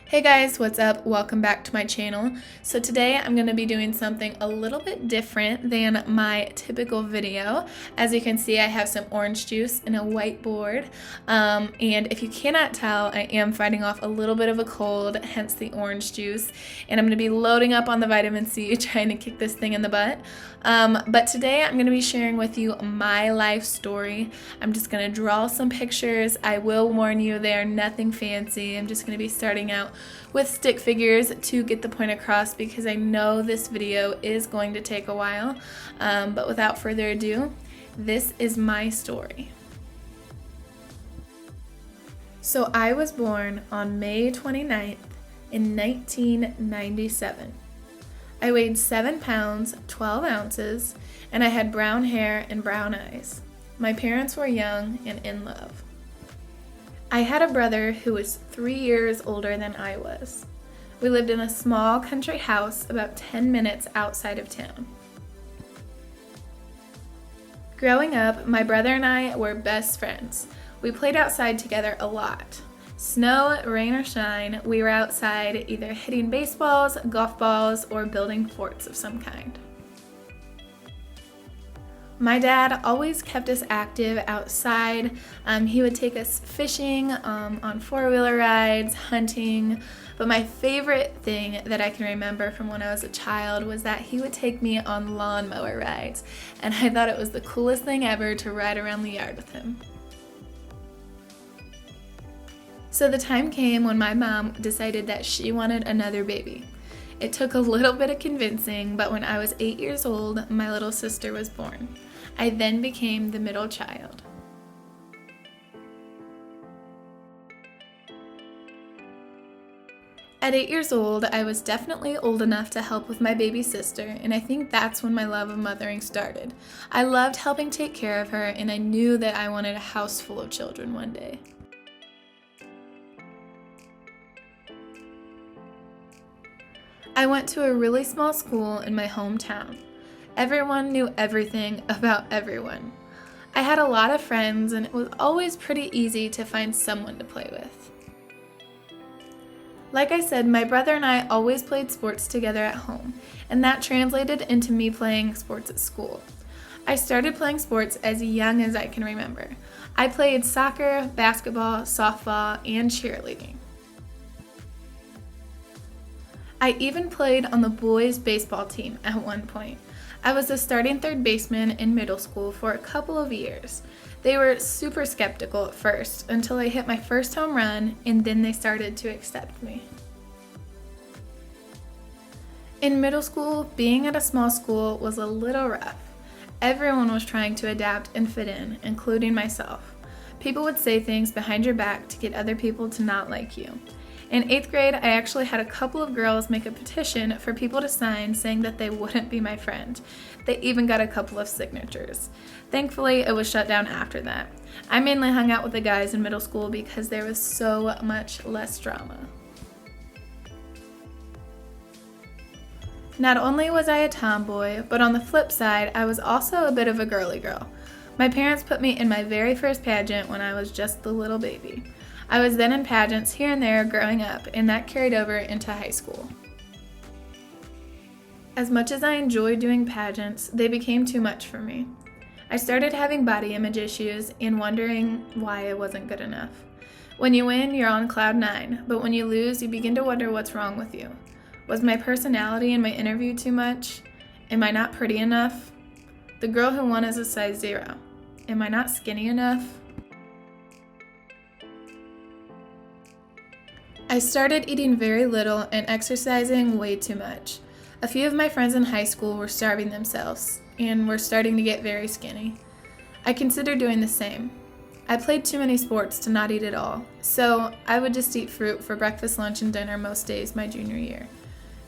Hey guys, what's up? Welcome back to my channel. So today I'm going to be doing something a little bit different than my typical video. As you can see, I have some orange juice and a whiteboard. And if you cannot tell, I am fighting off a little bit of a cold, hence the orange juice. And I'm going to be loading up on the vitamin C, trying to kick this thing in the butt. But today I'm going to be sharing with you my life story. I'm just going to draw some pictures. I will warn you, they are nothing fancy. I'm just going to be starting out with stick figures to get the point across because I know this video is going to take a while. But without further ado, this is my story. So I was born on May 29th in 1997. I weighed 7 pounds, 12 ounces, and I had brown hair and brown eyes. My parents were young and in love. I had a brother who was 3 years older than I was. We lived in a small country house about 10 minutes outside of town. Growing up, my brother and I were best friends. We played outside together a lot. Snow, rain, or shine, we were outside either hitting baseballs, golf balls, or building forts of some kind. My dad always kept us active outside. He would take us fishing, on four-wheeler rides, hunting. But my favorite thing that I can remember from when I was a child was that he would take me on lawnmower rides. And I thought it was the coolest thing ever to ride around the yard with him. So the time came when my mom decided that she wanted another baby. It took a little bit of convincing, but when I was 8 years old, my little sister was born. I then became the middle child. At 8 years old, I was definitely old enough to help with my baby sister, and I think that's when my love of mothering started. I loved helping take care of her, and I knew that I wanted a house full of children one day. I went to a really small school in my hometown. Everyone knew everything about everyone. I had a lot of friends, and it was always pretty easy to find someone to play with. Like I said, my brother and I always played sports together at home, and that translated into me playing sports at school. I started playing sports as young as I can remember. I played soccer, basketball, softball, and cheerleading. I even played on the boys' baseball team at one point. I was the starting third baseman in middle school for a couple of years. They were super skeptical at first until I hit my first home run, and then they started to accept me. In middle school, being at a small school was a little rough. Everyone was trying to adapt and fit in, including myself. People would say things behind your back to get other people to not like you. In 8th grade, I actually had a couple of girls make a petition for people to sign saying that they wouldn't be my friend. They even got a couple of signatures. Thankfully, it was shut down after that. I mainly hung out with the guys in middle school because there was so much less drama. Not only was I a tomboy, but on the flip side, I was also a bit of a girly girl. My parents put me in my very first pageant when I was just a little baby. I was then in pageants here and there growing up, and that carried over into high school. As much as I enjoyed doing pageants, they became too much for me. I started having body image issues and wondering why I wasn't good enough. When you win, you're on cloud 9, but when you lose, you begin to wonder what's wrong with you. Was my personality in my interview too much? Am I not pretty enough? The girl who won is a size 0. Am I not skinny enough? I started eating very little and exercising way too much. A few of my friends in high school were starving themselves and were starting to get very skinny. I considered doing the same. I played too many sports to not eat at all, so I would just eat fruit for breakfast, lunch, and dinner most days my junior year.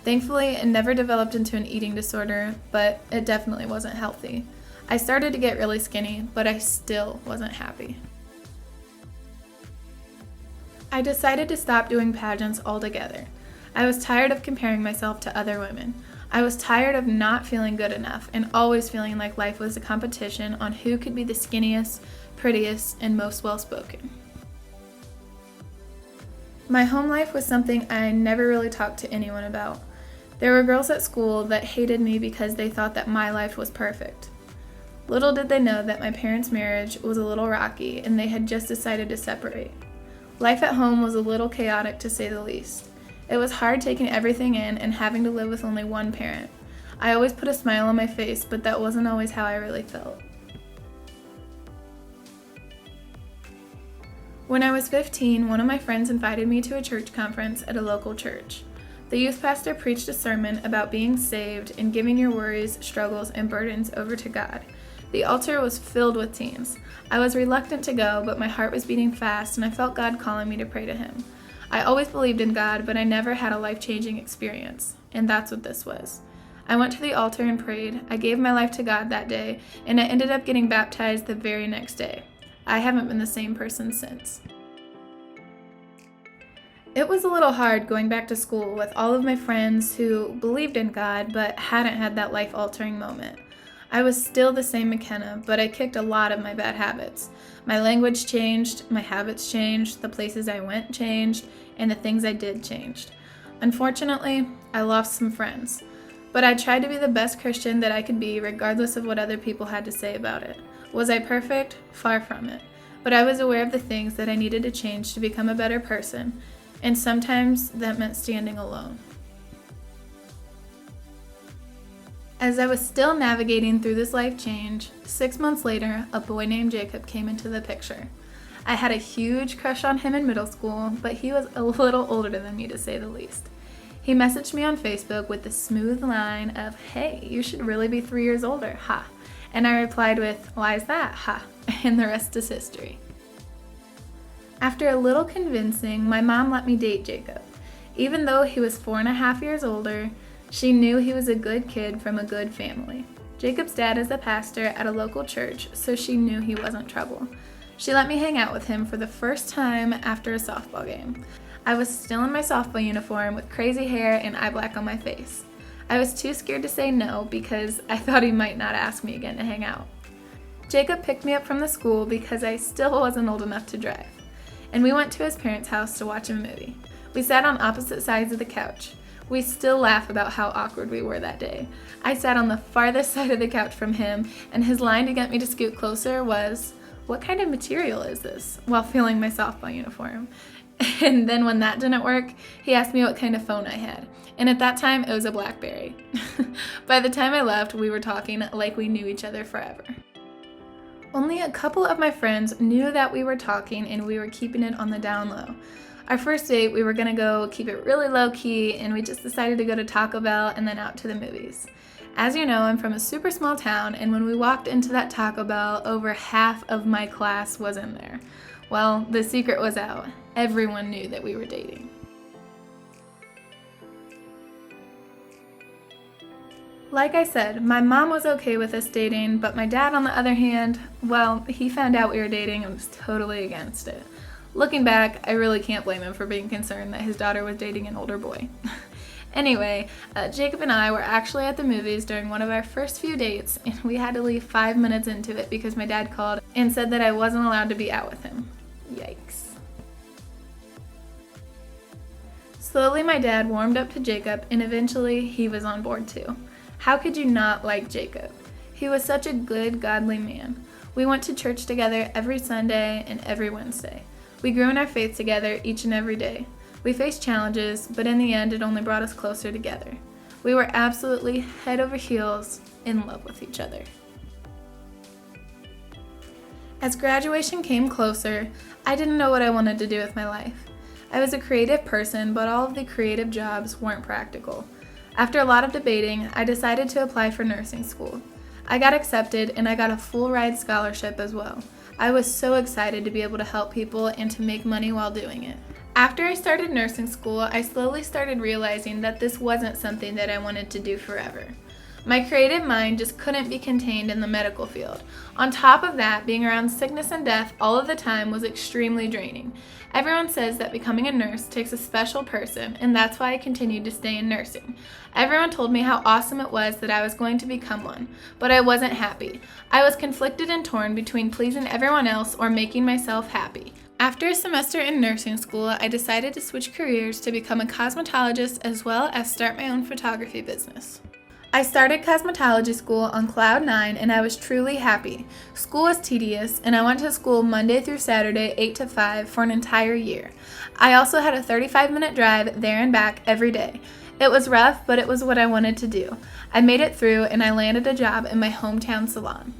Thankfully, it never developed into an eating disorder, but it definitely wasn't healthy. I started to get really skinny, but I still wasn't happy. I decided to stop doing pageants altogether. I was tired of comparing myself to other women. I was tired of not feeling good enough and always feeling like life was a competition on who could be the skinniest, prettiest, and most well-spoken. My home life was something I never really talked to anyone about. There were girls at school that hated me because they thought that my life was perfect. Little did they know that my parents' marriage was a little rocky and they had just decided to separate. Life at home was a little chaotic, to say the least. It was hard taking everything in and having to live with only one parent. I always put a smile on my face, but that wasn't always how I really felt. When I was 15, one of my friends invited me to a church conference at a local church. The youth pastor preached a sermon about being saved and giving your worries, struggles, and burdens over to God. The altar was filled with teens. I was reluctant to go, but my heart was beating fast and I felt God calling me to pray to Him. I always believed in God, but I never had a life-changing experience, and that's what this was. I went to the altar and prayed. I gave my life to God that day, and I ended up getting baptized the very next day. I haven't been the same person since. It was a little hard going back to school with all of my friends who believed in God but hadn't had that life-altering moment. I was still the same McKenna, but I kicked a lot of my bad habits. My language changed, my habits changed, the places I went changed, and the things I did changed. Unfortunately, I lost some friends, but I tried to be the best Christian that I could be regardless of what other people had to say about it. Was I perfect? Far from it. But I was aware of the things that I needed to change to become a better person, and sometimes that meant standing alone. As I was still navigating through this life change, 6 months later, a boy named Jacob came into the picture. I had a huge crush on him in middle school, but he was a little older than me, to say the least. He messaged me on Facebook with the smooth line of, "Hey, you should really be 3 years older, ha." And I replied with, "Why is that, ha?" And the rest is history. After a little convincing, my mom let me date Jacob. Even though he was 4.5 years older, she knew he was a good kid from a good family. Jacob's dad is a pastor at a local church, so she knew he wasn't trouble. She let me hang out with him for the first time after a softball game. I was still in my softball uniform with crazy hair and eye black on my face. I was too scared to say no because I thought he might not ask me again to hang out. Jacob picked me up from the school because I still wasn't old enough to drive, and we went to his parents' house to watch a movie. We sat on opposite sides of the couch. We still laugh about how awkward we were that day. I sat on the farthest side of the couch from him, and his line to get me to scoot closer was, "What kind of material is this?" while feeling my softball uniform. And then when that didn't work, he asked me what kind of phone I had. And at that time, it was a BlackBerry. By the time I left, we were talking like we knew each other forever. Only a couple of my friends knew that we were talking, and we were keeping it on the down low. Our first date, we were gonna go keep it really low key, and we just decided to go to Taco Bell and then out to the movies. As you know, I'm from a super small town, and when we walked into that Taco Bell, over half of my class was in there. Well, the secret was out. Everyone knew that we were dating. Like I said, my mom was okay with us dating, but my dad, on the other hand, well, he found out we were dating and was totally against it. Looking back, I really can't blame him for being concerned that his daughter was dating an older boy. Anyway, Jacob and I were actually at the movies during one of our first few dates, and we had to leave 5 minutes into it because my dad called and said that I wasn't allowed to be out with him. Yikes. Slowly, my dad warmed up to Jacob, and eventually he was on board too. How could you not like Jacob? He was such a good, godly man. We went to church together every Sunday and every Wednesday. We grew in our faith together each and every day. We faced challenges, but in the end, it only brought us closer together. We were absolutely head over heels in love with each other. As graduation came closer, I didn't know what I wanted to do with my life. I was a creative person, but all of the creative jobs weren't practical. After a lot of debating, I decided to apply for nursing school. I got accepted, and I got a full-ride scholarship as well. I was so excited to be able to help people and to make money while doing it. After I started nursing school, I slowly started realizing that this wasn't something that I wanted to do forever. My creative mind just couldn't be contained in the medical field. On top of that, being around sickness and death all of the time was extremely draining. Everyone says that becoming a nurse takes a special person, and that's why I continued to stay in nursing. Everyone told me how awesome it was that I was going to become one, but I wasn't happy. I was conflicted and torn between pleasing everyone else or making myself happy. After a semester in nursing school, I decided to switch careers to become a cosmetologist as well as start my own photography business. I started cosmetology school on cloud 9 and I was truly happy. School was tedious and I went to school Monday through Saturday 8 to 5 for an entire year. I also had a 35-minute drive there and back every day. It was rough, but it was what I wanted to do. I made it through and I landed a job in my hometown salon.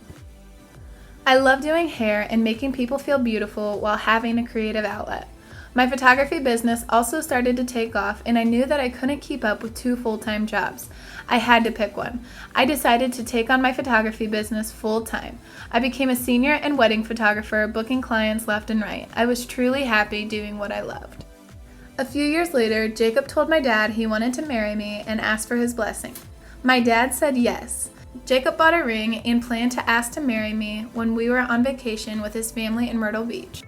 I love doing hair and making people feel beautiful while having a creative outlet. My photography business also started to take off and I knew that I couldn't keep up with 2 full-time jobs. I had to pick one. I decided to take on my photography business full-time. I became a senior and wedding photographer, booking clients left and right. I was truly happy doing what I loved. A few years later, Jacob told my dad he wanted to marry me and asked for his blessing. My dad said yes. Jacob bought a ring and planned to ask to marry me when we were on vacation with his family in Myrtle Beach.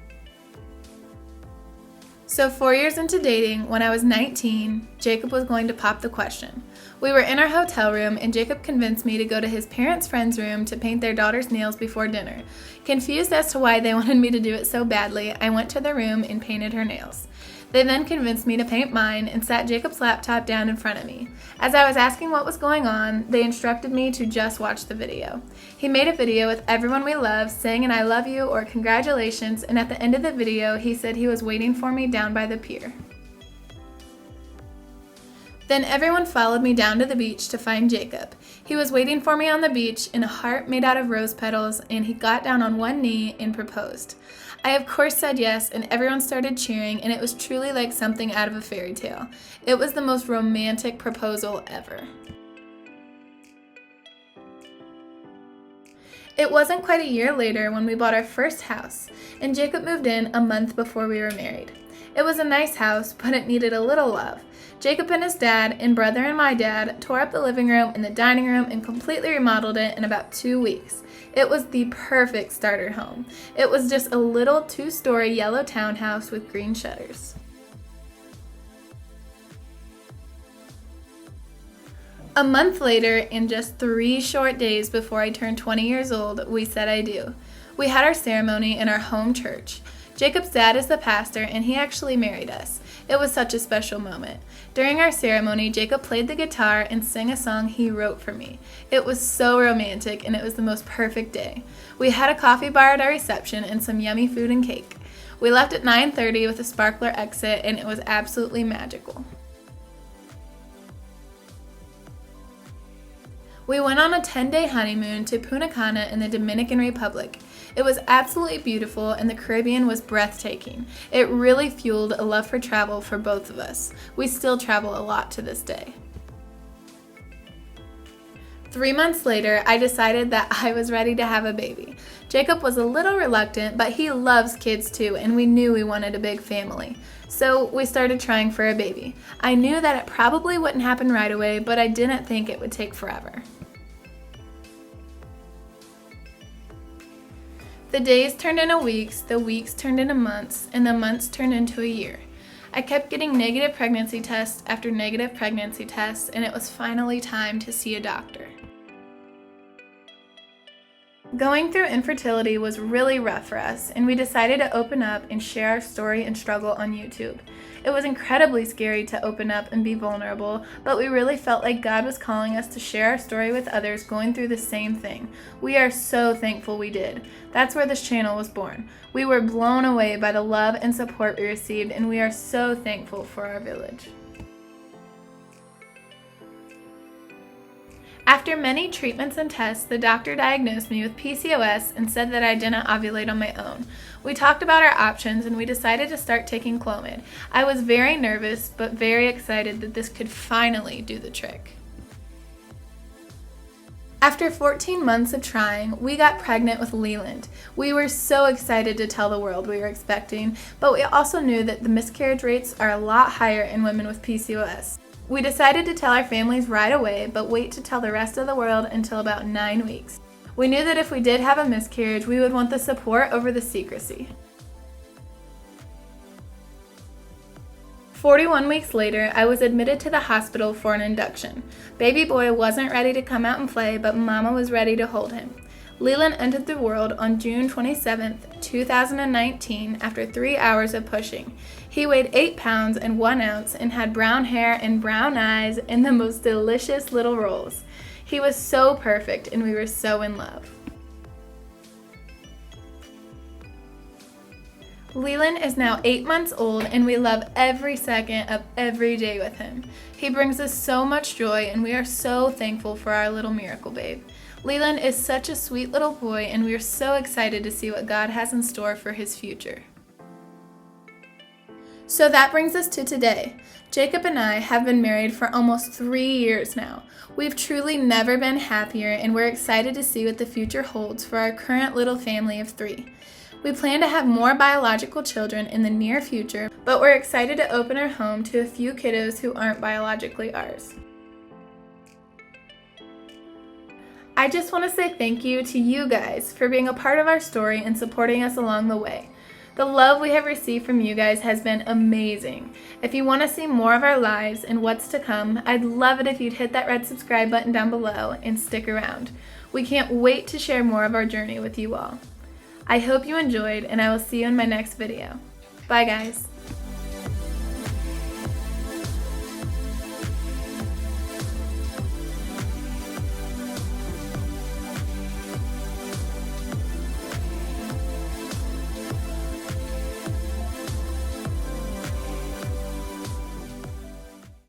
So 4 years into dating, when I was 19, Jacob was going to pop the question. We were in our hotel room and Jacob convinced me to go to his parents' friend's room to paint their daughter's nails before dinner. Confused as to why they wanted me to do it so badly, I went to the room and painted her nails. They then convinced me to paint mine and sat Jacob's laptop down in front of me. As I was asking what was going on, they instructed me to just watch the video. He made a video with everyone we love saying an I love you or congratulations, and at the end of the video, he said he was waiting for me down by the pier. Then everyone followed me down to the beach to find Jacob. He was waiting for me on the beach in a heart made out of rose petals, and he got down on one knee and proposed. I of course said yes, and everyone started cheering, and it was truly like something out of a fairy tale. It was the most romantic proposal ever. It wasn't quite a year later when we bought our first house, and Jacob moved in a month before we were married. It was a nice house, but it needed a little love. Jacob and his dad and brother and my dad tore up the living room and the dining room and completely remodeled it in about 2 weeks. It was the perfect starter home. It was just a little 2-story yellow townhouse with green shutters. A month later, and just 3 short days before I turned 20 years old, we said I do. We had our ceremony in our home church. Jacob's dad is the pastor, and he actually married us. It was such a special moment. During our ceremony, Jacob played the guitar and sang a song he wrote for me. It was so romantic, and it was the most perfect day. We had a coffee bar at our reception and some yummy food and cake. We left at 9:30 with a sparkler exit, and it was absolutely magical. We went on a 10-day honeymoon to Punta Cana in the Dominican Republic. It was absolutely beautiful and the Caribbean was breathtaking. It really fueled a love for travel for both of us. We still travel a lot to this day. 3 months later, I decided that I was ready to have a baby. Jacob was a little reluctant, but he loves kids too, and we knew we wanted a big family. So we started trying for a baby. I knew that it probably wouldn't happen right away, but I didn't think it would take forever. The days turned into weeks, the weeks turned into months, and the months turned into a year. I kept getting negative pregnancy tests after negative pregnancy tests, and it was finally time to see a doctor. Going through infertility was really rough for us, and we decided to open up and share our story and struggle on YouTube. It was incredibly scary to open up and be vulnerable, but we really felt like God was calling us to share our story with others going through the same thing. We are so thankful we did. That's where this channel was born. We were blown away by the love and support we received, and we are so thankful for our village. After many treatments and tests, the doctor diagnosed me with PCOS and said that I didn't ovulate on my own. We talked about our options and we decided to start taking Clomid. I was very nervous, but very excited that this could finally do the trick. After 14 months of trying, we got pregnant with Leland. We were so excited to tell the world we were expecting, but we also knew that the miscarriage rates are a lot higher in women with PCOS. We decided to tell our families right away, but wait to tell the rest of the world until about 9 weeks. We knew that if we did have a miscarriage, we would want the support over the secrecy. 41 weeks later, I was admitted to the hospital for an induction. Baby boy wasn't ready to come out and play, but Mama was ready to hold him. Leland entered the world on June 27, 2019 after 3 hours of pushing. He weighed 8 pounds and 1 ounce and had brown hair and brown eyes and the most delicious little rolls. He was so perfect and we were so in love. Leland is now 8 months old and we love every second of every day with him. He brings us so much joy and we are so thankful for our little miracle babe. Leland is such a sweet little boy and we are so excited to see what God has in store for his future. So that brings us to today. Jacob and I have been married for almost 3 years now. We've truly never been happier and we're excited to see what the future holds for our current little family of 3. We plan to have more biological children in the near future, but we're excited to open our home to a few kiddos who aren't biologically ours. I just want to say thank you to you guys for being a part of our story and supporting us along the way. The love we have received from you guys has been amazing. If you want to see more of our lives and what's to come, I'd love it if you'd hit that red subscribe button down below and stick around. We can't wait to share more of our journey with you all. I hope you enjoyed, and I will see you in my next video. Bye, guys.